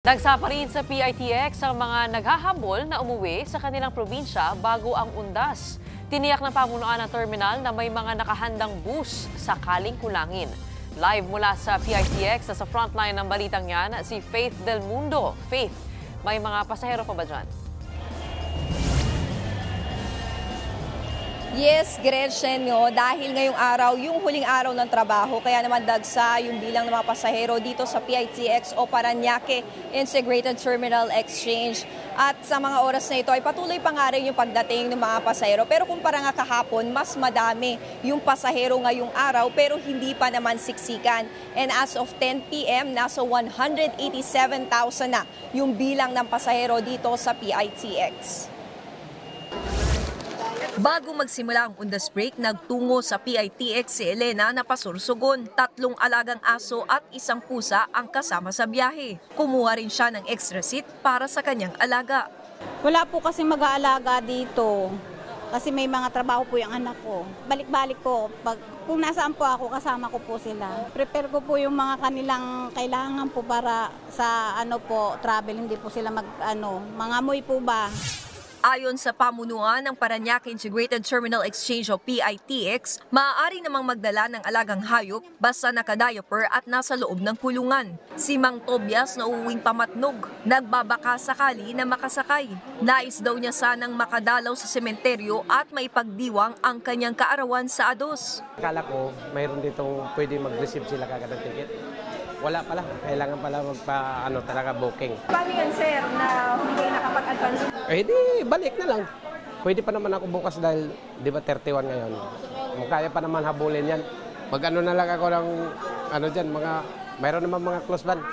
Nagsapa rin sa PITX ang mga naghahabol na umuwi sa kanilang probinsya bago ang undas. Tiniyak ng pamunuan ng terminal na may mga nakahandang bus sakaling kulangin. Live mula sa PITX sa frontline ng balitang yan, si Faith Del Mundo. Faith, may mga pasahero pa ba dyan? Yes, Gretchen, dahil ngayong araw, yung huling araw ng trabaho, kaya naman dagsa yung bilang ng mga pasahero dito sa PITX o Parañaque Integrated Terminal Exchange. At sa mga oras na ito ay patuloy pa nga rin yung pagdating ng mga pasahero. Pero kumpara nga kahapon, mas madami yung pasahero ngayong araw pero hindi pa naman siksikan. And as of 10 p.m., nasa 187,000 na yung bilang ng pasahero dito sa PITX. Bago magsimula ang undas break, nagtungo sa PITX si Elena na pasursugon. 3 alagang aso at 1 pusa ang kasama sa biyahe. Kumuha rin siya ng extra seat para sa kanyang alaga. Wala po kasi mag-aalaga dito kasi may mga trabaho po yung anak ko. Balik-balik po. Kung nasaan po ako, kasama ko po sila. Prepare ko po yung mga kanilang kailangan po para sa travel, hindi po sila mangamoy po ba. Ayon sa pamunuan ng Parañaque Integrated Terminal Exchange o PITX, maaari namang magdala ng alagang hayop basta naka-diaper at nasa loob ng kulungan. Si Mang Tobias na uuwing pamatnog, nagbabaka sakali na makasakay. Nais daw niya sanang makadalaw sa sementeryo at maipagdiwang ang kanyang kaarawan sa ADOS. Akala ko mayroon ditong pwede mag-receive sila kagad ng ticket. Wala pala, kailangan pala talaga booking. Paano yan, sir, na hindi nakapag-advance? Di balik na lang. Pwede pa naman ako bukas dahil di ba 31 ngayon. Kaya pa naman habulin yan. Na lang ako ng mayroon naman mga close van.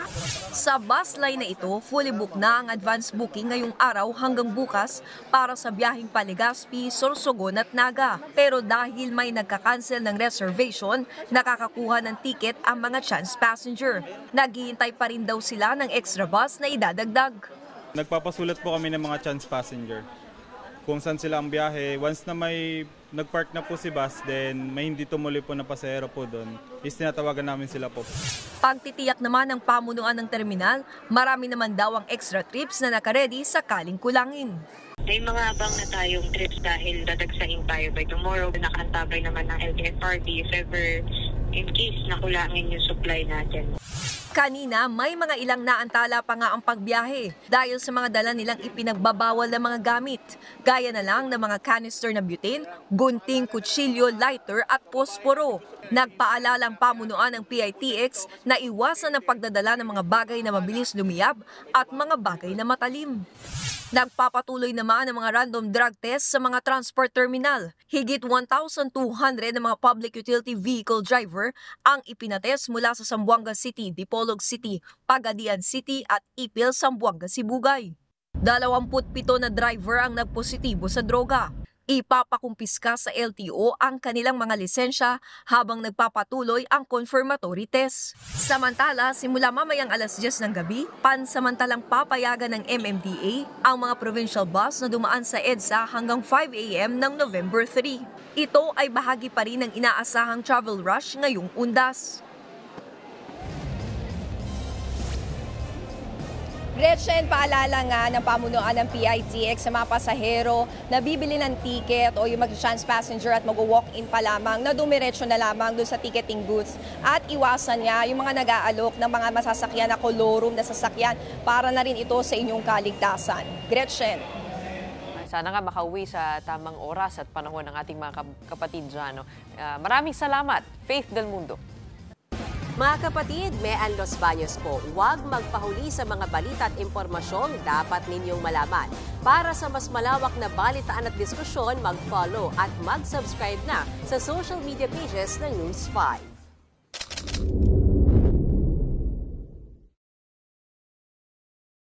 Sa bus line na ito, fully booked na ang advance booking ngayong araw hanggang bukas para sa biyaheng Legazpi, Sorsogon at Naga. Pero dahil may nagka-cancel ng reservation, nakakakuha ng ticket ang mga chance passenger. Naghihintay pa rin daw sila ng extra bus na idadagdag. Nagpapasulat po kami ng mga chance passenger. Kung saan sila ang biyahe, once na may nagpark na po si bus, then may hindi tumuloy po na pasahero po doon, is tinatawagan namin sila po. Pagtitiyak naman ng pamunuan ng terminal, marami naman daw ang extra trips na nakaredy sakaling kulangin. May mga abang na tayong trips dahil dadagsahin tayo by tomorrow. Nakaantabay naman ng LTFRB if ever in case na kulangin yung supply natin. Kanina, may mga ilang naantala pa nga ang pagbiyahe dahil sa mga dala nilang ipinagbabawal na mga gamit. Gaya na lang ng mga canister na butane, gunting, kutsilyo, lighter at posporo. Nagpaalala ang pamunuan ng PITX na iwasan ang pagdadala ng mga bagay na mabilis lumiyab at mga bagay na matalim. Nagpapatuloy naman ang mga random drug test sa mga transport terminal. Higit 1,200 na mga public utility vehicle driver ang ipinatest mula sa Zamboanga City, Dipolog City, Pagadian City at Ipil, Zamboanga, Sibugay. 27 na driver ang nagpositibo sa droga. Ipapakumpiska sa LTO ang kanilang mga lisensya habang nagpapatuloy ang confirmatory test. Samantala, simula mamayang alas 10 ng gabi, pansamantalang papayagan ng MMDA ang mga provincial bus na dumaan sa EDSA hanggang 5 a.m. ng November 3. Ito ay bahagi pa rin ng inaasahang travel rush ngayong undas. Gretchen, paalala nga ng pamunuan ng PITX sa mga pasahero na bibili ng ticket o yung mag-chance passenger at mag-walk-in pa lamang na dumiretso na lamang doon sa ticketing booths at iwasan nga yung mga nag-aalok ng mga masasakyan na kolorum na sasakyan para na rin ito sa inyong kaligtasan. Gretchen. Sana nga makauwi sa tamang oras at panahon ng ating mga kapatid dyan. Maraming salamat, Faith Del Mundo. Mga kapatid, Mean Los Baños po, huwag magpahuli sa mga balita at impormasyong dapat ninyong malaman. Para sa mas malawak na balitaan at diskusyon, mag-follow at mag-subscribe na sa social media pages ng News 5.